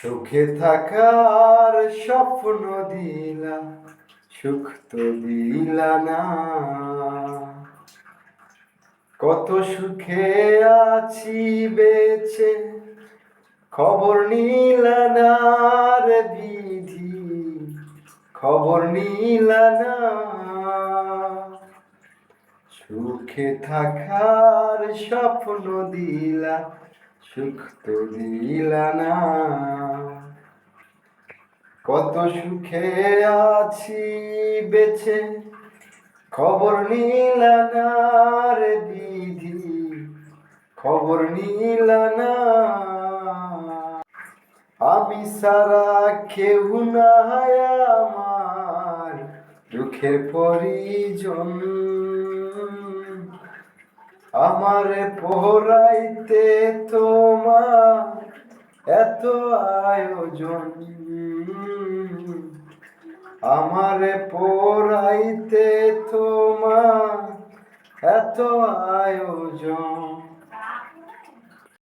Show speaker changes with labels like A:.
A: সুখে থাকার স্বপ্ন দিলা, সুখ তো দিলা না। কত সুখে আছি বেঁচে, খবর নিলা না রে বিধি, খবর নিলা না। সুখে থাকার স্বপ্ন দিলা, সুখ তো দিলা না। কত সুখে আছি বেঁচে, খবর নিলা না রে বিধি, খবর নিলা না। আমি সারা কেউ নাই আমার দুঃখের পরিজন, আমারে পোড়াইতে তোমার এত আয়োজন, আমারে পোড়াইতে তোমার এত আয়োজন।